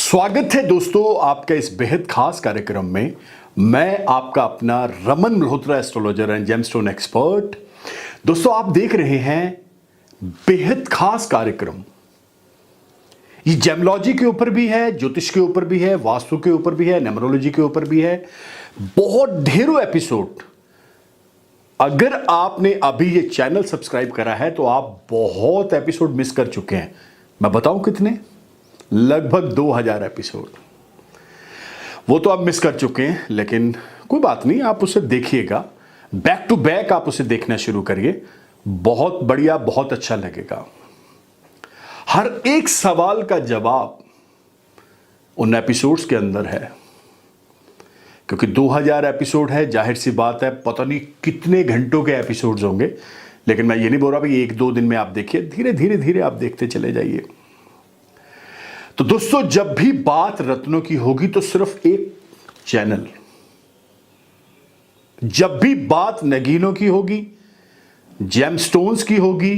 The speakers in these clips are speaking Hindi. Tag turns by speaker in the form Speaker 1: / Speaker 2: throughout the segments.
Speaker 1: स्वागत है दोस्तों आपका इस बेहद खास कार्यक्रम में। मैं आपका अपना Raman Malhotra, astrologer and gemstone expert. दोस्तों आप देख रहे हैं बेहद खास कार्यक्रम। ये जेमोलॉजी के ऊपर भी है, ज्योतिष के ऊपर भी है, वास्तु के ऊपर भी है, न्यूमरोलॉजी के ऊपर भी है। बहुत ढेरों एपिसोड। अगर आपने अभी ये चैनल सब्सक्राइब करा है तो आप बहुत एपिसोड मिस कर चुके हैं। मैं बताऊं कितने? लगभग 2000 एपिसोड। वो तो आप मिस कर चुके हैं, लेकिन कोई बात नहीं, आप उसे देखिएगा। बैक टू बैक आप उसे देखना शुरू करिए। बहुत बढ़िया, बहुत अच्छा लगेगा। हर एक सवाल का जवाब उन एपिसोड्स के अंदर है, क्योंकि 2000 एपिसोड है। जाहिर सी बात है, पता नहीं कितने घंटों के एपिसोड्स होंगे, लेकिन मैं ये नहीं बोल रहा भाई 1-2 दिन में आप देखिए। धीरे धीरे धीरे आप देखते चले जाइए। तो दोस्तों, जब भी बात रत्नों की होगी तो सिर्फ एक चैनल। जब भी बात नगीनों की होगी, जेमस्टोन्स की होगी,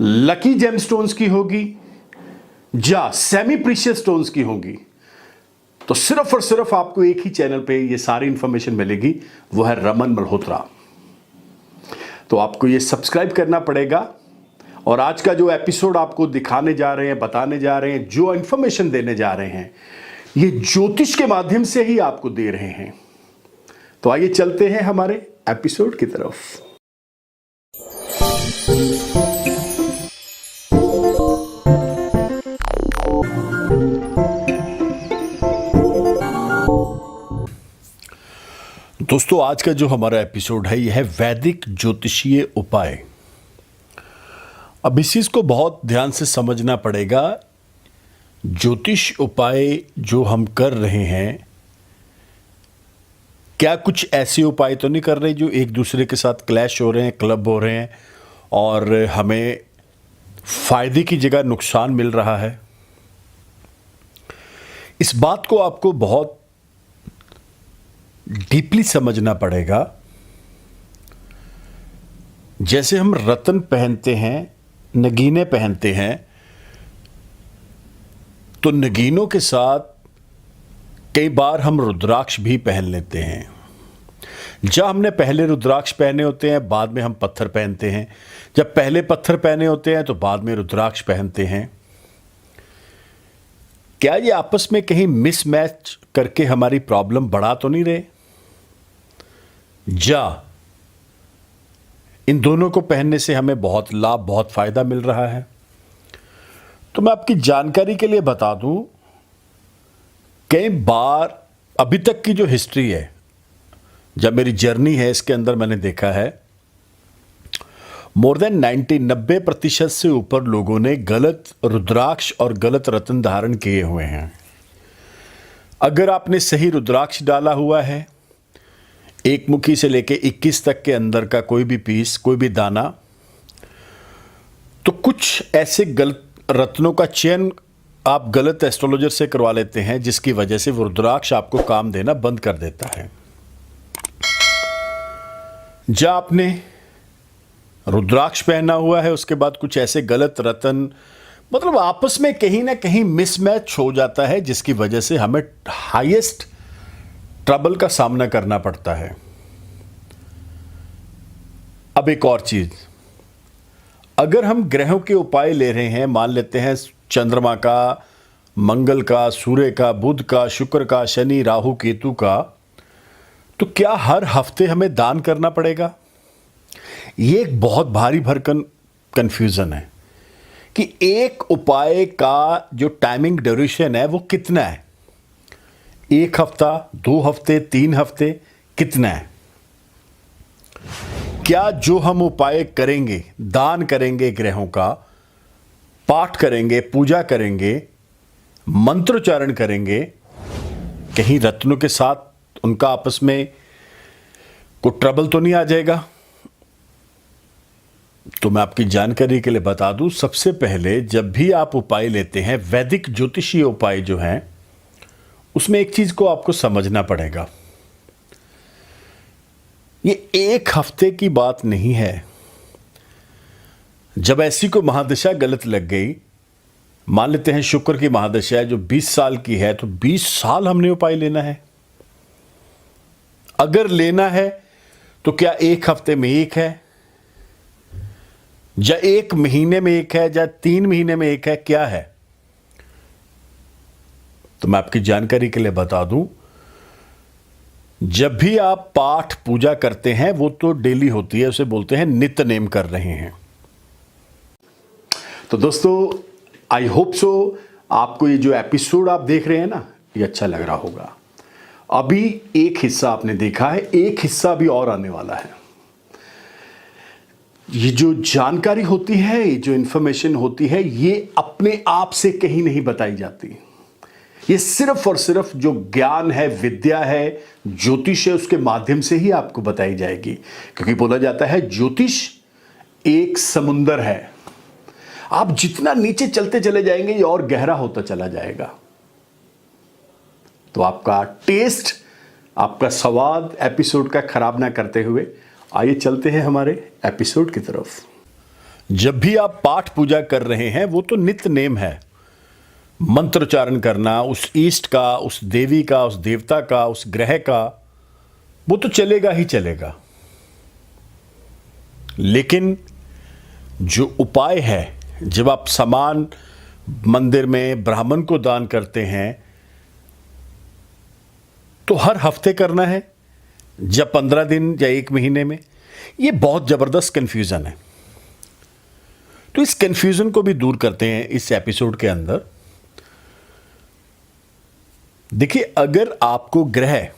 Speaker 1: लकी जेमस्टोन्स की होगी, या सेमी प्रीशियस स्टोन्स की होगी, तो सिर्फ और सिर्फ आपको एक ही चैनल पे ये सारी इंफॉर्मेशन मिलेगी। वो है रमन मल्होत्रा। तो आपको ये सब्सक्राइब करना पड़ेगा। और आज का जो एपिसोड आपको दिखाने जा रहे हैं, बताने जा रहे हैं, जो इंफॉर्मेशन देने जा रहे हैं, ये ज्योतिष के माध्यम से ही आपको दे रहे हैं। तो आइए चलते हैं हमारे एपिसोड की तरफ। दोस्तों, आज का जो हमारा एपिसोड है यह है वैदिक ज्योतिषीय उपाय। अब इस चीज़ को बहुत ध्यान से समझना पड़ेगा। ज्योतिष उपाय जो हम कर रहे हैं, क्या कुछ ऐसे उपाय तो नहीं कर रहे जो एक दूसरे के साथ क्लैश हो रहे हैं, क्लब हो रहे हैं और हमें फायदे की जगह नुकसान मिल रहा है? इस बात को आपको बहुत डीपली समझना पड़ेगा। जैसे हम रत्न पहनते हैं, नगीने पहनते हैं, तो नगीनों के साथ कई बार हम रुद्राक्ष भी पहन लेते हैं। जब हमने पहले रुद्राक्ष पहने होते हैं, बाद में हम पत्थर पहनते हैं। जब पहले पत्थर पहने होते हैं तो बाद में रुद्राक्ष पहनते हैं। क्या ये आपस में कहीं मिसमैच करके हमारी प्रॉब्लम बढ़ा तो नहीं रहे? इन दोनों को पहनने से हमें बहुत लाभ, बहुत फायदा मिल रहा है। तो मैं आपकी जानकारी के लिए बता दूं, कई बार अभी तक की जो हिस्ट्री है, जब मेरी जर्नी है, इसके अंदर मैंने देखा है मोर देन 90% से ऊपर लोगों ने गलत रुद्राक्ष और गलत रत्न धारण किए हुए हैं। अगर आपने सही रुद्राक्ष डाला हुआ है, एक मुखी से लेके 21 तक के अंदर का कोई भी पीस, कोई भी दाना, तो कुछ ऐसे गलत रत्नों का चयन आप गलत एस्ट्रोलॉजर से करवा लेते हैं, जिसकी वजह से वो रुद्राक्ष आपको काम देना बंद कर देता है। जब आपने रुद्राक्ष पहना हुआ है, उसके बाद कुछ ऐसे गलत रत्न, मतलब आपस में कहीं ना कहीं मिसमैच हो जाता है, जिसकी वजह से हमें हाईएस्ट ट्रबल का सामना करना पड़ता है। अब एक और चीज, अगर हम ग्रहों के उपाय ले रहे हैं, मान लेते हैं चंद्रमा का, मंगल का, सूर्य का, बुध का, शुक्र का, शनि, राहु, केतु का, तो क्या हर हफ्ते हमें दान करना पड़ेगा? ये एक बहुत भारी भरकम कंफ्यूजन है कि एक उपाय का जो टाइमिंग ड्यूरेशन है वो कितना है। 1 हफ्ता, 2 हफ्ते, 3 हफ्ते, कितना है? क्या जो हम उपाय करेंगे, दान करेंगे, ग्रहों का पाठ करेंगे, पूजा करेंगे, मंत्रोच्चारण करेंगे, कहीं रत्नों के साथ उनका आपस में कोई ट्रबल तो नहीं आ जाएगा? तो मैं आपकी जानकारी के लिए बता दूं, सबसे पहले जब भी आप उपाय लेते हैं, वैदिक ज्योतिषीय उपाय जो हैं, उसमें एक चीज को आपको समझना पड़ेगा। ये 1 हफ्ते की बात नहीं है। जब ऐसी को महादशा गलत लग गई, मान लेते हैं शुक्र की महादशा है जो 20 साल की है, तो 20 साल हमने उपाय लेना है। अगर लेना है तो क्या एक हफ्ते में एक है, या एक महीने में एक है, या 3 महीने में एक है, क्या है? तो मैं आपकी जानकारी के लिए बता दूं, जब भी आप पाठ पूजा करते हैं वो तो डेली होती है, उसे बोलते हैं नित्य नेम कर रहे हैं। तो दोस्तों, आई होप सो आपको ये जो एपिसोड आप देख रहे हैं ना, ये अच्छा लग रहा होगा। अभी एक हिस्सा आपने देखा है, एक हिस्सा भी और आने वाला है। ये जो जानकारी होती है, ये जो इंफॉर्मेशन होती है, ये अपने आप से कहीं नहीं बताई जाती। ये सिर्फ और सिर्फ जो ज्ञान है, विद्या है, ज्योतिष है, उसके माध्यम से ही आपको बताई जाएगी। क्योंकि बोला जाता है ज्योतिष एक समुंदर है, आप जितना नीचे चलते चले जाएंगे ये और गहरा होता चला जाएगा। तो आपका टेस्ट, आपका स्वाद एपिसोड का खराब ना करते हुए आइए चलते हैं हमारे एपिसोड की तरफ। जब भी आप पाठ पूजा कर रहे हैं वो तो नित्य नेम है, मंत्रोच्चारण करना उस ईष्ट का, उस देवी का, उस देवता का, उस ग्रह का, वो तो चलेगा ही चलेगा। लेकिन जो उपाय है, जब आप सामान मंदिर में ब्राह्मण को दान करते हैं तो हर हफ्ते करना है या 15 दिन या 1 महीने में, ये बहुत जबरदस्त कंफ्यूजन है। तो इस कंफ्यूजन को भी दूर करते हैं इस एपिसोड के अंदर। देखिए, अगर आपको ग्रह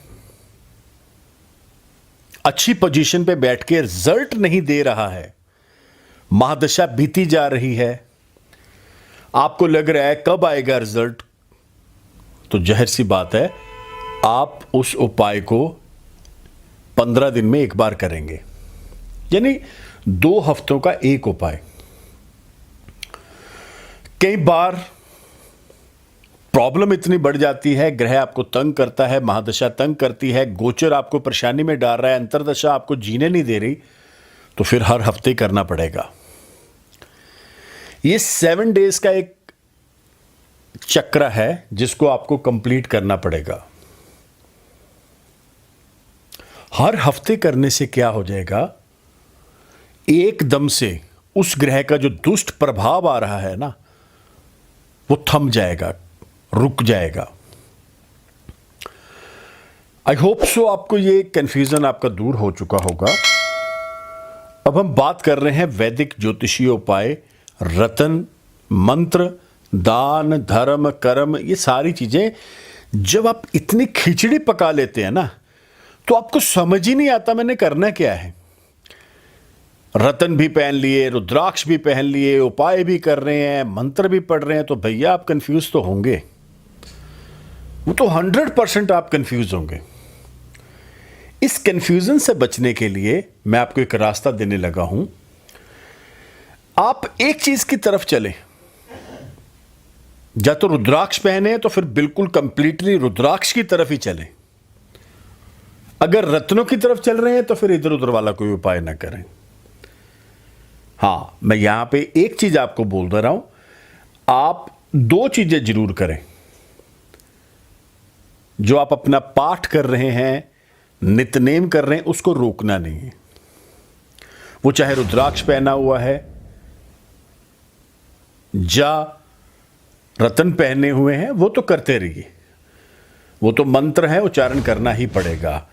Speaker 1: अच्छी पोजीशन पे बैठ के रिजल्ट नहीं दे रहा है, महादशा बीती जा रही है, आपको लग रहा है कब आएगा रिजल्ट, तो जाहिर सी बात है आप उस उपाय को 15 दिन में एक बार करेंगे, यानी 2 हफ्तों का एक उपाय। कई बार प्रॉब्लम इतनी बढ़ जाती है, ग्रह आपको तंग करता है, महादशा तंग करती है, गोचर आपको परेशानी में डाल रहा है, अंतरदशा आपको जीने नहीं दे रही, तो फिर हर हफ्ते करना पड़ेगा। ये 7 डेज का एक चक्र है जिसको आपको कंप्लीट करना पड़ेगा। हर हफ्ते करने से क्या हो जाएगा, एकदम से उस ग्रह का जो दुष्ट प्रभाव आ रहा है ना, वो थम जाएगा, रुक जाएगा। आई होप सो आपको ये कंफ्यूजन आपका दूर हो चुका होगा। अब हम बात कर रहे हैं वैदिक ज्योतिषीय उपाय, रतन, मंत्र, दान, धर्म, कर्म, ये सारी चीजें जब आप इतनी खिचड़ी पका लेते हैं ना, तो आपको समझ ही नहीं आता मैंने करना क्या है। रतन भी पहन लिए, रुद्राक्ष भी पहन लिए, उपाय भी कर रहे हैं, मंत्र भी पढ़ रहे हैं, तो भैया आप कंफ्यूज तो होंगे, वो तो 100% आप कंफ्यूज होंगे। इस कंफ्यूजन से बचने के लिए मैं आपको एक रास्ता देने लगा हूं। आप एक चीज की तरफ चलें, या तो रुद्राक्ष पहने तो फिर बिल्कुल कंप्लीटली रुद्राक्ष की तरफ ही चलें। अगर रत्नों की तरफ चल रहे हैं तो फिर इधर उधर वाला कोई उपाय ना करें। हाँ, मैं यहां पे एक चीज आपको बोल दे रहा हूं, आप 2 चीजें जरूर करें। जो आप अपना पाठ कर रहे हैं, नित्यनेम कर रहे हैं, उसको रोकना नहीं है। वो चाहे रुद्राक्ष पहना हुआ है या रतन पहने हुए हैं, वो तो करते रहिए, वो तो मंत्र है, उच्चारण करना ही पड़ेगा।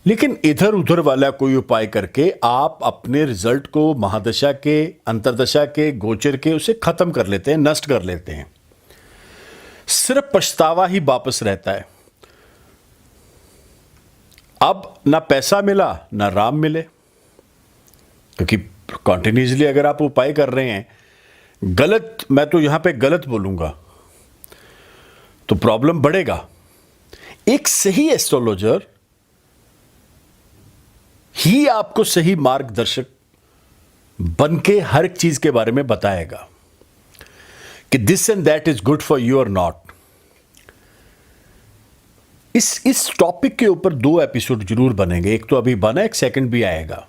Speaker 1: लेकिन इधर उधर वाला कोई उपाय करके आप अपने रिजल्ट को महादशा के, अंतरदशा के, गोचर के, उसे खत्म कर लेते हैं, नष्ट कर लेते हैं। सिर्फ पछतावा ही वापस रहता है। अब ना पैसा मिला ना राम मिले, क्योंकि कॉन्टिन्यूसली अगर आप उपाय कर रहे हैं गलत, मैं तो यहां पे गलत बोलूंगा, तो प्रॉब्लम बढ़ेगा। एक सही एस्ट्रोलॉजर ही आपको सही मार्गदर्शक बनके हर एक चीज के बारे में बताएगा कि this and that is good for you और नॉट। इस टॉपिक के ऊपर 2 एपिसोड जरूर बनेंगे, एक तो अभी बना, एक सेकंड भी आएगा।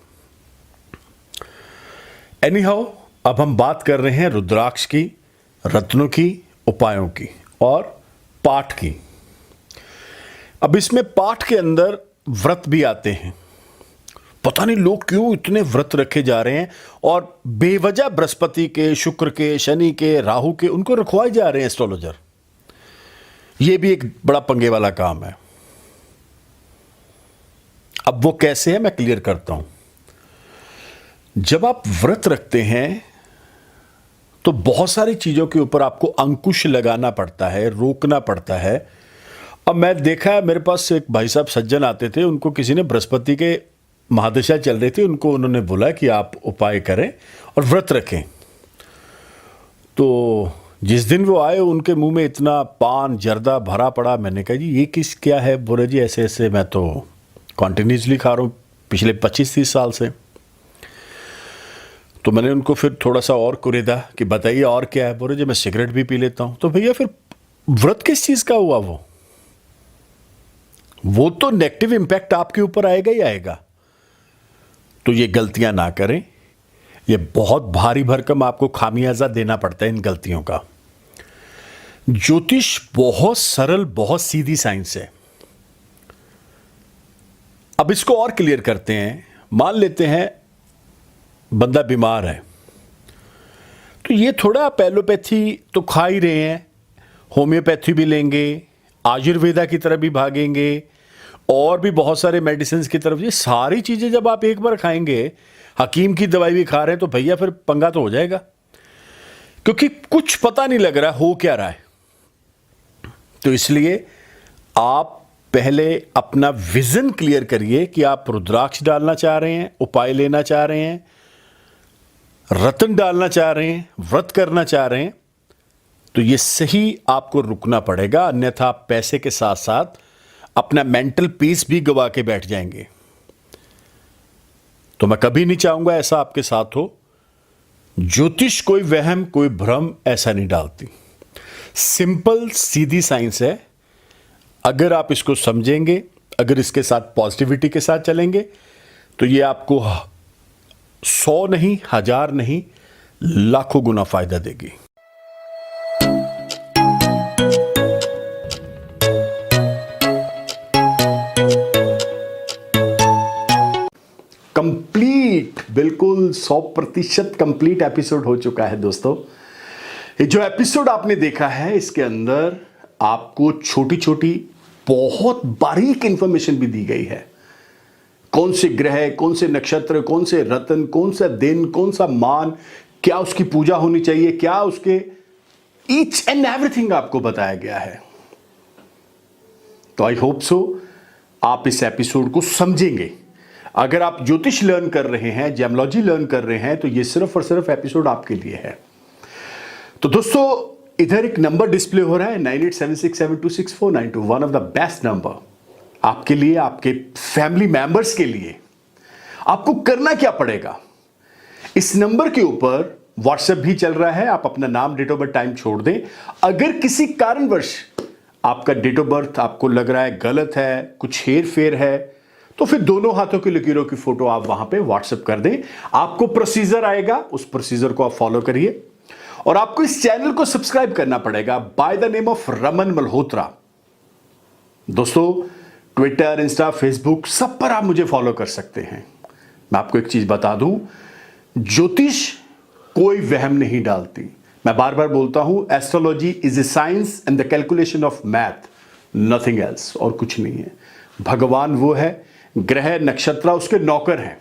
Speaker 1: एनी हाउ, अब हम बात कर रहे हैं रुद्राक्ष की, रत्नों की, उपायों की और पाठ की। अब इसमें पाठ के अंदर व्रत भी आते हैं। पता नहीं लोग क्यों इतने व्रत रखे जा रहे हैं और बेवजह बृहस्पति के, शुक्र के, शनि के, राहु के उनको रखवाए जा रहे हैं एस्ट्रोलॉजर। ये भी एक बड़ा पंगे वाला काम है। अब वो कैसे है मैं क्लियर करता हूं। जब आप व्रत रखते हैं तो बहुत सारी चीजों के ऊपर आपको अंकुश लगाना पड़ता है, रोकना पड़ता है। अब मैं देखा है, मेरे पास एक भाई साहब सज्जन आते थे, उनको किसी ने बृहस्पति के महादशा चल रही थी, उनको उन्होंने बोला कि आप उपाय करें और व्रत रखें। तो जिस दिन वो आए उनके मुंह में इतना पान जर्दा भरा पड़ा। मैंने कहा जी ये क्या है? बोले जी ऐसे ऐसे मैं तो कॉन्टिन्यूसली खा रहा हूँ पिछले 25-30 साल से। तो मैंने उनको फिर थोड़ा सा और कुरेदा कि बताइए और क्या है? बोले जी मैं सिगरेट भी पी लेता हूँ। तो भैया फिर व्रत किस चीज़ का हुआ? वो तो नेगेटिव इम्पैक्ट आपके ऊपर आएगा ही आएगा। तो ये गलतियां ना करें, ये बहुत भारी भरकम आपको खामियाजा देना पड़ता है इन गलतियों का। ज्योतिष बहुत सरल, बहुत सीधी साइंस है। अब इसको और क्लियर करते हैं। मान लेते हैं बंदा बीमार है, तो ये थोड़ा एलोपैथी तो खा ही रहे हैं, होम्योपैथी भी लेंगे, आयुर्वेदा की तरफ भी भागेंगे और भी बहुत सारे मेडिसिन की तरफ। ये सारी चीजें जब आप एक बार खाएंगे, हकीम की दवाई भी खा रहे हैं, तो भैया फिर पंगा तो हो जाएगा, क्योंकि कुछ पता नहीं लग रहा हो क्या रहा है। तो इसलिए आप पहले अपना विजन क्लियर करिए कि आप रुद्राक्ष डालना चाह रहे हैं, उपाय लेना चाह रहे हैं, रत्न डालना चाह रहे हैं, व्रत करना चाह रहे हैं, तो ये सही आपको रुकना पड़ेगा। अन्यथा आप पैसे के साथ साथ अपना मेंटल पीस भी गवा के बैठ जाएंगे। तो मैं कभी नहीं चाहूंगा ऐसा आपके साथ हो। ज्योतिष कोई वहम, कोई भ्रम ऐसा नहीं डालती। सिंपल सीधी साइंस है। अगर आप इसको समझेंगे, अगर इसके साथ पॉजिटिविटी के साथ चलेंगे, तो ये आपको 100 नहीं, 1000 नहीं, लाखों गुना फायदा देगी। कंप्लीट, बिल्कुल 100% कंप्लीट एपिसोड हो चुका है दोस्तों। ये जो एपिसोड आपने देखा है, इसके अंदर आपको छोटी छोटी बहुत बारीक इंफॉर्मेशन भी दी गई है। कौन से ग्रह, कौन से नक्षत्र, कौन से रत्न, कौन सा दिन, कौन सा मान, क्या उसकी पूजा होनी चाहिए, क्या उसके ईच एंड एवरीथिंग आपको बताया गया है। तो आई होप सो आप इस एपिसोड को समझेंगे। अगर आप ज्योतिष लर्न कर रहे हैं, जेमोलॉजी लर्न कर रहे हैं, तो ये सिर्फ और सिर्फ एपिसोड आपके लिए है। तो दोस्तों इधर एक नंबर डिस्प्ले हो रहा है 9876726492, one of the best number आपके लिए, आपके फैमिली मेंबर्स के लिए। आपको करना क्या पड़ेगा? इस नंबर के ऊपर व्हाट्सएप भी चल रहा है। आप अपना नाम, डेट ऑफ बर्थ, टाइम छोड़ दें। अगर किसी कारणवश आपका डेट ऑफ बर्थ आपको लग रहा है गलत है, कुछ हेर फेर है, तो फिर दोनों हाथों की लकीरों की फोटो आप वहां पे व्हाट्सएप कर दें। आपको प्रोसीजर आएगा, उस प्रोसीजर को आप फॉलो करिए। और आपको इस चैनल को सब्सक्राइब करना पड़ेगा by the name of Raman Malhotra. दोस्तों ट्विटर, इंस्टा, फेसबुक सब पर आप मुझे फॉलो कर सकते हैं। मैं आपको एक चीज बता दूं, ज्योतिष कोई वहम नहीं डालती। मैं बार बार बोलता हूं, astrology is a science and the calculation of math, nothing else, और कुछ नहीं है। भगवान वो है, ग्रह नक्षत्र उसके नौकर हैं।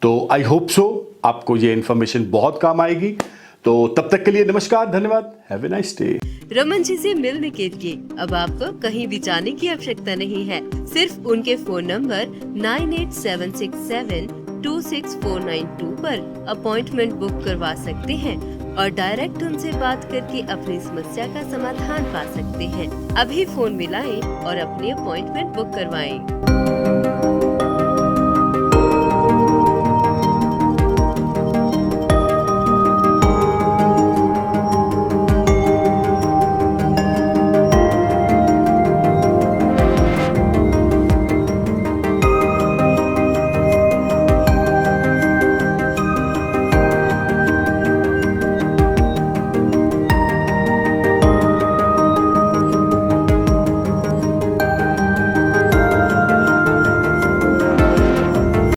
Speaker 1: तो आई होप सो आपको ये इंफॉर्मेशन बहुत काम आएगी। तो तब तक के लिए नमस्कार, धन्यवाद, have a nice day.
Speaker 2: Raman ji से मिलने के लिए अब आपको कहीं भी जाने की आवश्यकता नहीं है। सिर्फ उनके फोन नंबर 9876726492 पर अपॉइंटमेंट बुक करवा सकते हैं और डायरेक्ट उनसे बात करके अपनी समस्या का समाधान पा सकते हैं। अभी फोन मिलाएं और अपनी अपॉइंटमेंट बुक करवाएं।